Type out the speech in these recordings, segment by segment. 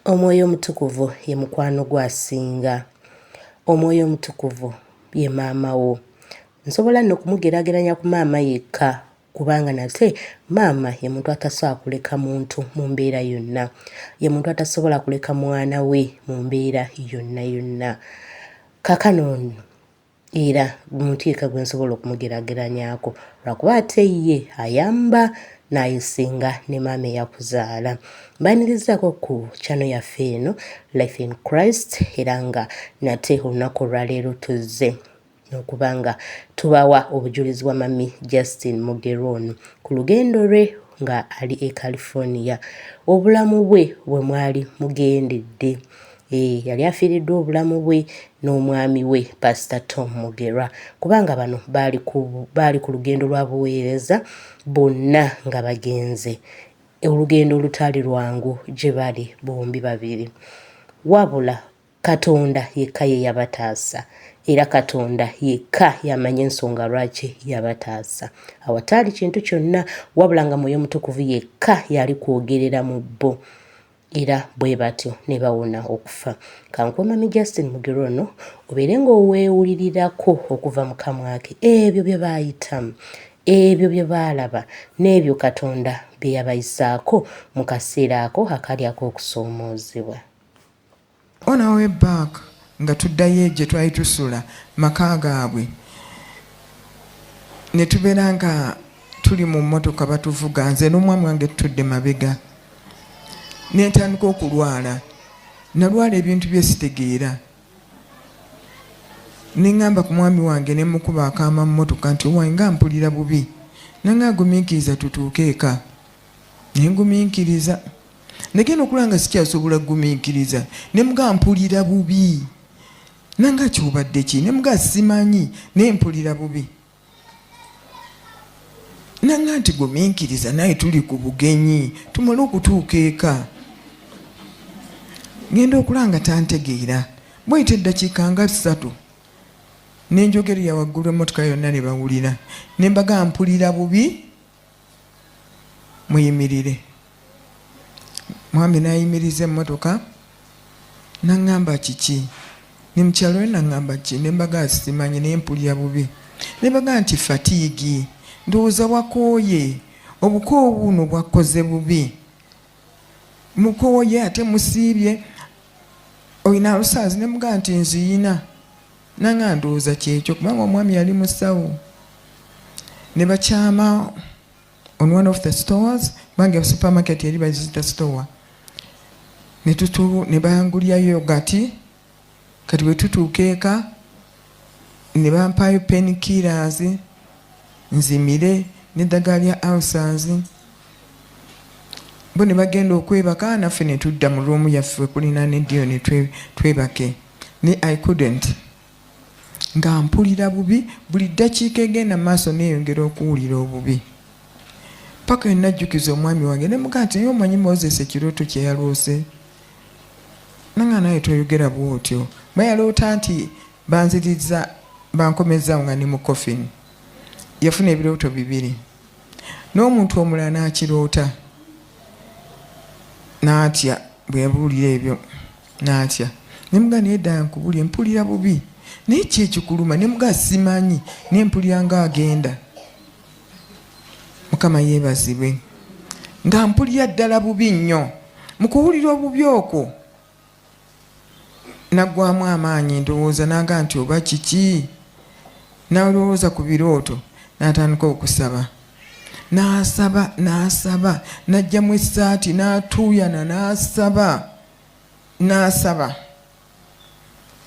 Omwoyo omutukuvu ye mukwano gwasinga. Omwoyo omutukuvu ye maama wo. Nsobola nno okumugeraageranya ku maama yekka kubanga nate maama ye muntu atasobola kuleka muntu mu mbeera yonna. Ye muntu atasobola kuleka mwana we mu mbeera yonna yonna. Kakano era muntu yekka gwe nsobola okumugeraageranyako lwakuba ate ye ayamba n'ayesinga ne maama eyakuzaala. Mbanirizaako ku channel yaffe eno Life in Christ era nga nate olunaku olwaleero tuzze okubanga tubawa obujulizi bwa mami Justin Mugeron ku lugendo lwe nga ali e California. Obulamu bwe bwe mwali mugendedde. Yali afiiriddwa obulamu bwe n'omwami we Pastor Tom Mugerwa kubanga bano baali ku lugendo lwa buweereza bonna nga bagenze. Olugendo olutaali lwangu gye bali bombi babiri. Wabula Katonda yekka ye yabataasa era Katonda yekka yamanya ensonga lwaki yabataasa. Awataali kintu kyonna wabula nga Mwoyo Mutukuvu yekka yali kwogerera mu bo era bwe batyo ne bawona okufa. Kankuwe mami Justin Mugeron obeere ng'oweewulirirako okuva mu kamwa ke ebyo bye baayitamu, ebyo bye baalaba n'ebyo Katonda bye yabayisaako mu kaseera ako akali ak'okusoomoozebwa. On our way back nga tuddayo gye twali tusula maka gaabwe ne tubeera nga tuli mu mmotoka batuvuga nze n'omwami wange tutudde mabega ne ntandika okulwala. Nalwala ebintu bye sitegeera ne ŋŋamba ku mwami wange ne mukuba akaama mu mmotoka nti owange nga mpulira bubi nange agumiikiriza tutuuke eka. Ne ngumiikiriza negenda okulaba nga sikyasobola kugumiikiriza ne muga mpulira bubi nange kyobadde ki ne muga simanyi ne mpulira bubi nange nti gumiikiriza naye tuli ku bugenyi tumale okutuuka eka. Ngenda okulaba nga tantegeera bw'ayita eddakiika nga 3 nenjogerera waggulu emmotoka yonna ne bawulira ne mbaga mpulira bubi muyimirire. Mwami n'ayimiriza emmotoka n'aŋŋamba kiki ne mukyalo we n'aŋŋamba ki ne mbaga simanyi ne mpulira bubi ne mbaga nti fatiigi ndowooza wakooye obukoowu buno bwakoze bubi mukooye ate musiibye oyina alusaazi ne muga nti nziyina nanga ndowooza kyekyo kubanga omwami yali musawo. Ne bakyama on one of the stores bange supermarket yali bazita store ne bayangulyayo yogati kati bwe tutuuka eka ne bampayo painkillers nzimire n'eddagala lya ulcers bo ne bagenda okwebaka naffe ne tudda mu roomu yaffe kulina n'eddiyo ne twebake ne I couldn't nga mpulira bubi buli ddakiika egenda mu maaso neeyongera okuwulira obubi paka we najjukiza omwami wange ne mugaa nti naye omanyi Moses ekirooto kye yaloose nanga naye toyogera bw'otyo bayaloota nti banziriza bankomezaawo nga ne mu coffin. Yafuna ebirooto 2 n'omuntu omulala n'akiroota n'atya bwe yabuulira ebyo n'atya ne mugaa naye ddala nkubulye mpulira bubi naye kyekikuluma ne mugaa simanyi ne mpulira nga agenda. Mukama yeebazibwe nga mpulira ddala bubi nnyo mu kuwulira obubi okwo naggwamu amaanyi ndowooza naga nti oba kiki n'alowooza ku birooto n'atandika okusaba n'asaba n'ajjamu essaati n'atuuyana n'asaba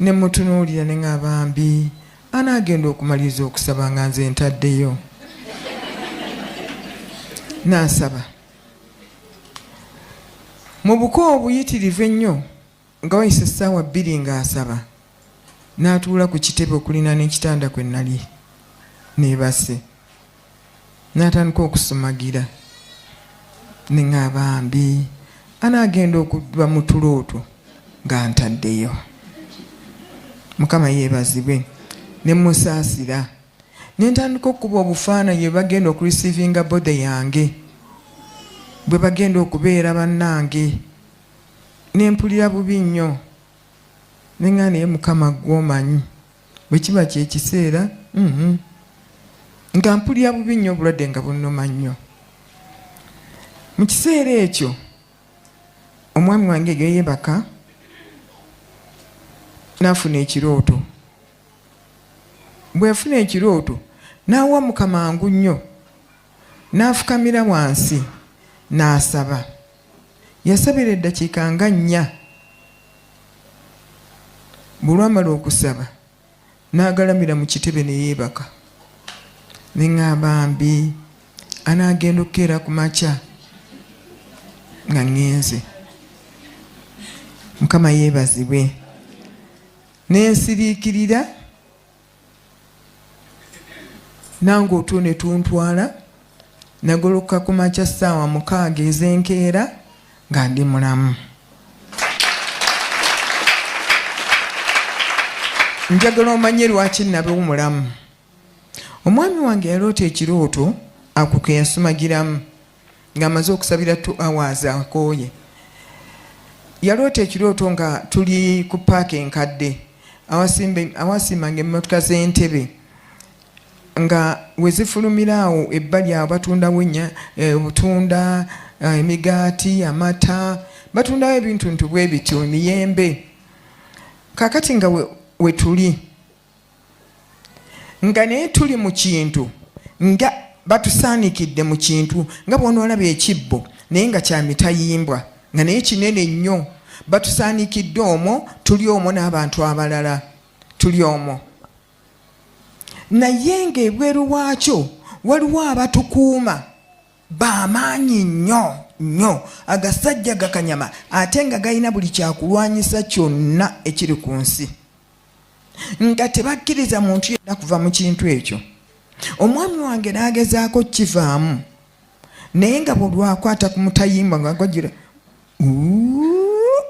ne mutunuulira ne ng'abambi anaagenda okumaliriza okusaba nga nze ntaddeyo n'asaba mu buko obuyitirivu ennyo nga wayise essaawa 2 ng'asaba n'atuula ku kitebe okulina n'ekitanda kwe nali neebase n'atandika okusumagira ne ng'abambi anaagenda okuba mu tulooto nga ntaddeyo. Mukama yeebazibwe ne musaasira ne ntandika okuba obufaananyi bagenda okurisiivinga bode yange bwe bagenda okubeera bannange nempulira bubi nnyo nenga naye Mukama gw'omanyi bwe kiba kyekiseera nga mpulira bubi nnyo obulwadde nga bunnuma nnyo. Mu kiseera ekyo omwami wange yeebaka n'afuna ekirooto. Bwefuna ekirooto n'awa Mukama mangu nnyo, n'afukamira wansi n'asaba. Yasabira eddakiika nga 4. Bwe lwamala okusaba n'agalamira mu kitebe ne yeebaka. Ne ŋŋamba mbi anaagenda okukeera ku makya nga ŋŋenze. Mukama yeebazibwe. Ne nsiriikirira nange otulo ne tuntwala, nagoloka ku makya ssaawa 6 ez'enkeera nga ndi mulamu. Njagala omanye lwaki nabewo mulamu. Omwami wange yaloota ekirooto ako ke yasumagiramu ng'amaze okusabira 2 hours akooye. Yaloota ekirooto nga tuli ku paaka enkadde awasimbanga emmotoka z'entebe nga wezifulumira awo ebbali awo batundawo obutunda, emigaati, amata, batundawo ebintu bwe bityo, emiyembe. Kakati nga we tuli nga naye tuli mu kintu nga batusaanikidde mu kintu nga bw'onoolaba ekibbo naye nga kya mitayimbwa nga naye kinene nnyo. Batusaanikidde omwo, tuli omwo n'abantu abalala tuli omwo. Naye ng'ebweru waakyo waliwo abatukuuma b'amaanyi nnyo, agasajja gakanyama ate nga galina buli kyakulwanyisa kyonna ekiri ku nsi, nga tebakkiriza muntu yenna kuva mu kintu ekyo. Omwami wange n'agezaako kivaamu naye nga bw'olwakwata ku mutayimbwa nga gwagira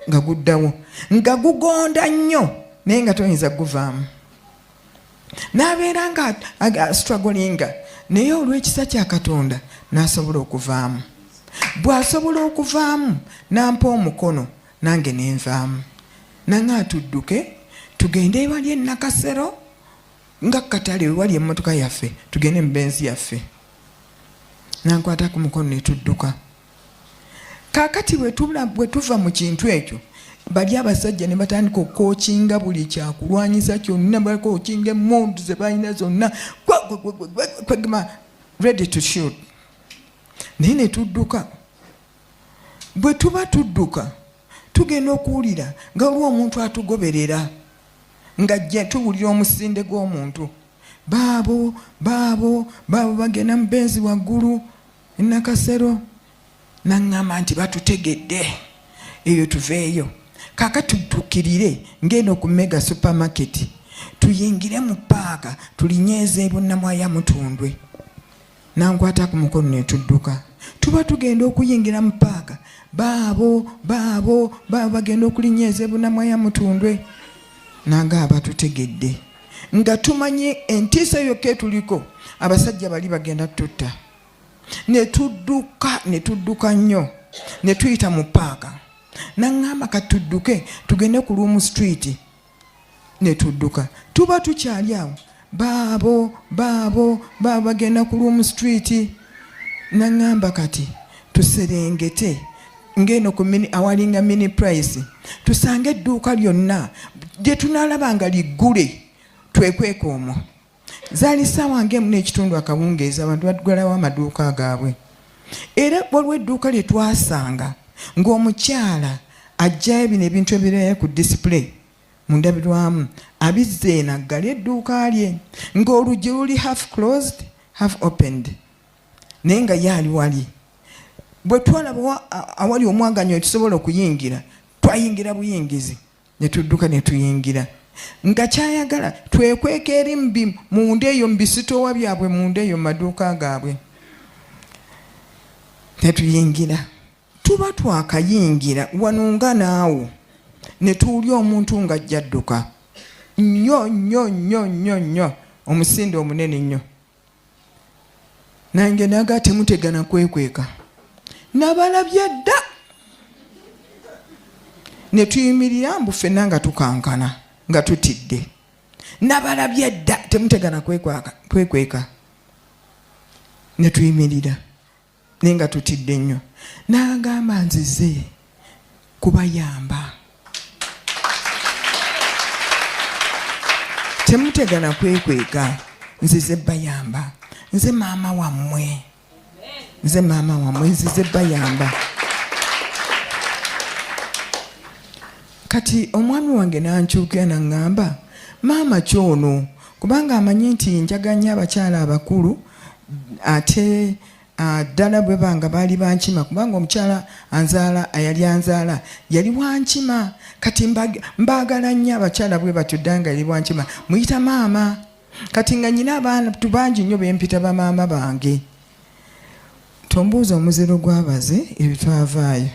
nga guddawo nga gugonda nnyo naye nga toyinza guvaamu. N'abeera nga strugglinga naye olw'ekisa kya Katonda n'asobola okuvaamu. Bw'asobola okuvaamu n'ampa omukono nange nenvaamu. Nange tudduke tugende ewali e Nakasero nga katale ewali emmotoka yaffe, tugende mu benzi yaffe. Nankwata ku mukono ne tudduka. Kaakati bwe tuva mu kintu ekyo bali abasajja ne batandika okukookinga buli kyakulwanyisa kyonna, bakookinga emmundu ze balina zonna, ready to shoot. Naye ne tudduka. Bwe tuba tudduka tugenda okuwulira nga waliwo omuntu atugoberera ng'ajja tuwulira omusinde gw'omuntu. Baabo bagenda mu benzi waggulu e Nakasero. Naŋŋamba nti batutegedde eyo tuveeyo. Kaakati tukkirire ngenda ku mega supermarket tuyingire mu paaka tulinyeeza ebunnamwaya Mutundwe. Nankwata ku mukono ne tudduka. Tuba tugenda okuyingira mu paaka. Baabo bagenda okulinyeeza ebunnamwaya Mutundwe. Nanga batutegedde nga tumanye entiisa yokka etuliko abasajja bali bagenda tutta. Ne tudduka nnyo ne tuyita mu paaka. Naŋŋamba katudduke tugende ku Room Street. Ne tudduka. Tuba tukyali awo. Baabo bagenda ku Room Street. Naŋŋamba kati tuserengete ngeno ku awalinga mini price tusange edduuka lyonna gye tunaalaba nga liggule twekweka omwo. Zaali ssaawa ng'emu n'ekitundu akawungeezi abantu batugalawo amaduuka gaabwe. Era waliwo edduuka lye twasanga ng'omukyala ajjayo bino ebintu ebirala ku display mu ndabirwamu abizze naggala edduuka lye ng'oluggi luli half closed half opened naye nga yaali wali. Bwe twalaba awali omwaganyo tusobola okuyingira twayingira buyingizi ne tudduka ne tuyingira nga kyayagala twekweka eri munda eyo mu bisitoowa byabwe munda eyo mu maduuka gaabwe. Ne tuyingira. Tuba twakayingira wano nga naawo ne tuwulya omuntu ng'ajja adduka nnyo omusinde omunene nnyo. Nange naga temutegana kwekweka. Nabalabye dda. ne tuyimirira mbu ffenna nga tukankana nga tutidde. Nabalabye dda temutegana kwekweka. Ne tuyimirira naye nga tutidde nnyo. N'agamba nzize kubayamba. Temutegana kwekweka, nzize bayamba. Nze maama wammwe. Nze maama wammwe, nzize bayamba. Kati omwami wange n'ankyukira n'aŋŋamba, maama kyono, kubanga amanyi nti njaganya abakyala abakulu ate ddala bwe banga baali bankima, kubanga omukyala anzaala ayali anzaala yali wankima. Kati mbaagala nnyo abakyala bwe batyo ddanga yali wankima muyita maama. Kati nga nyina abaana tubangi nnyo bempita bamaama bange. Tombuuza omuziro gw'abaze ebitwavaayo.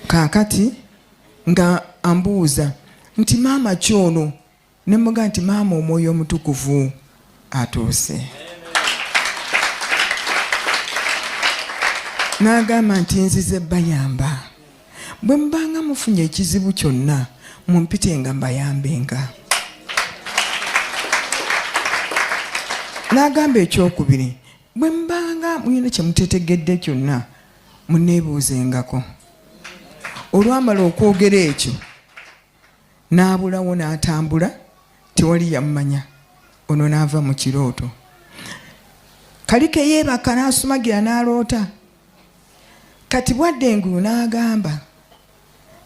Kaakati nga ambuuza nti maama kyono, ne mmuga nti maama Omwoyo Omutukuvu atuuse. N'agamba nti nzize bayamba. Bwe mbanga mufunye ekizibu kyonna mumpite nga mbayambenga. N'agamba ekyokubiri, bwe mbanga muyina kye mutetegedde kyonna muneebuuzengako. Olwamala okwogera ekyo n'abulawo n'atambula, tewali yamumanya. Ono n'ava mu kirooto. Kalike yeebaka n'asumagira n'aloota. Kati bwadde engulu n'agamba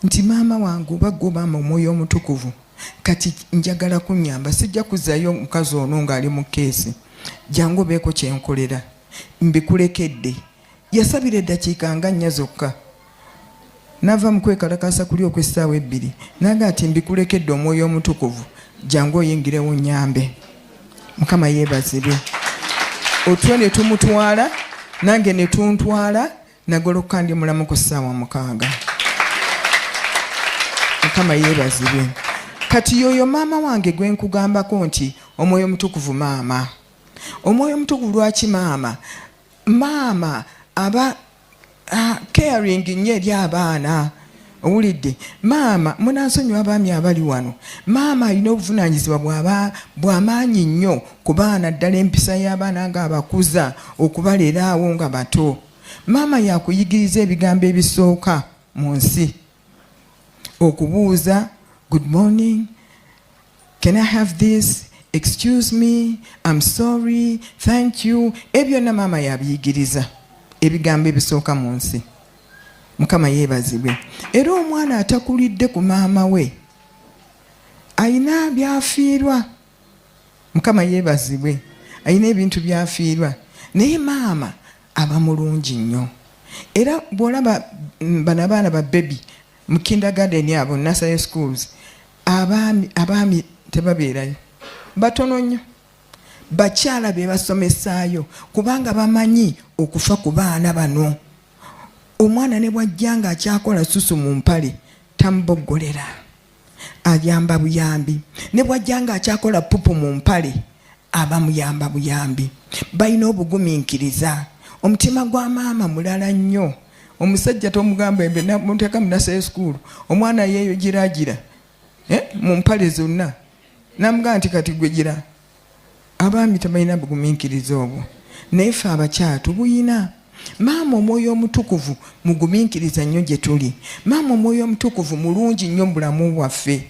nti maama wange oba ggwe maama Omwoyo Omutukuvu, kati njagala kunnyamba, sijja kuzzayo omukazi ono ng'ali mu keesi. Jangu beeko kye nkolera, mbikulekedde. Yasabira eddakiika nga 4 zokka. N'ava mu kwekalakasa kuli okw'essaawa 2. N'agamba ati mbikulekedde Omwoyo Omutukuvu, jangu oyingirewo nnyambe. Mukama yeebazibwe. Otwo ne tumutwala, nange ne tuntwala, nagoloka ndi mulamu ku ssaawa 6. Mukama yeebazibwe. Kati yoyo maama wange gwe nkugambako nti Omwoyo Omutukuvu maama. Omwoyo Omutukuvu lwaki maama? Maama aba caring nnyo eri abaana. Owulidde? Maama munansonyiwa abaami abali wano. Maama alina obuvunaanyizibwa bw'amaanyi nnyo ku baana, ddala empisa y'abaana ng'abakuza, okubalerawo nga bato. Maama yakuyigiriza ebigambo ebisooka mu nsi. Okubuuza, good morning, can I have this, excuse me, I'm sorry, thank you. Ebyo na maama yabiyigiriza ebigambo ebisooka mu nsi. Mukama yeebazibwe. Era omwana atakulidde ku maama we ayina byafiirwa. Mukama yeebazibwe. Ayina ebintu byafiirwa. Naye maama aba mulungi nnyo. Era bw'olaba bano abaana ba baby mu kindergarten abo, nursery schools, abaami tebabeerayo. Batono nnyo. Bakyala be basomesaayo kubanga bamanyi okufa ku baana bano. Omwana ne bwajja nga akyakola susu mu mpale tamuboggolera, ayamba buyambi. Ne bwajja nga akyakola pupu mu mpale abamuyamba buyambi. Balina obugumiikiriza. Omutima gwa maama mulala nnyo. Omusajja tomugamba embe muteeka mu nursery school, omwana yeeyo giragira mu mpale zonna, namugamba nti kati gwe gira. Abaami tebalina bugumiikiriza obwo, naye ffe abakyala tubuyina. Maama Omwoyo Omutukuvu mugumiikiriza nnyo gye tuli. Maama Omwoyo Omutukuvu mulungi nnyo mu bulamu bwaffe.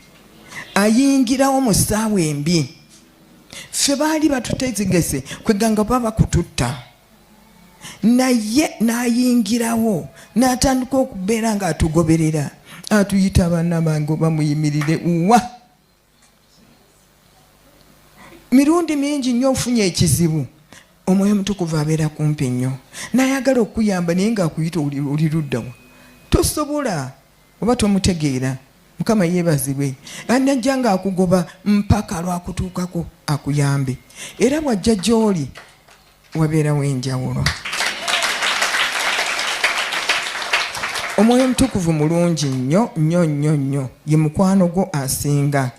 Ayingirawo mu ssaawa embi. Ffe baali batutezigese kweganga baba kututta, naye n'ayingirawo n'atandika okubeera ng'atugoberera, atuyita abaana bange bamuyimirire uwa. Mirundi mingi nnyo ofunye ekizibu, Omwoyo Omutukuvu abeera kumpi nnyo, n'ayagala okuyamba, naye ng'akuyita oli luddawa. Tosobola oba tomutegeera. Mukama yeebazibwe. Anajja ng'akugoba mpaka lwakutuukako akuyambe. Era bw'ajja gy'oli wabeerawo enjawulo. Omwoyo Omutukuvu mulungi nnyo nnyo nnyo nnyo, ye mukwano gwo asinga.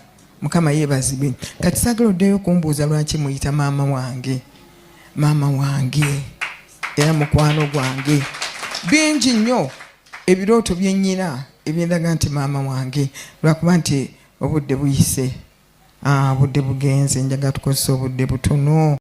Mukama yeebazibwe. Kati saagala oddeyo kumbuuza lwaki muyita maama wange. Maama wange era mukwano gwange. Bingi nnyo ebirooto byennyina ebyendaga nti maama wange lwakuba nti obudde buyise, obudde bugenze, njaga tukozesa obudde butono.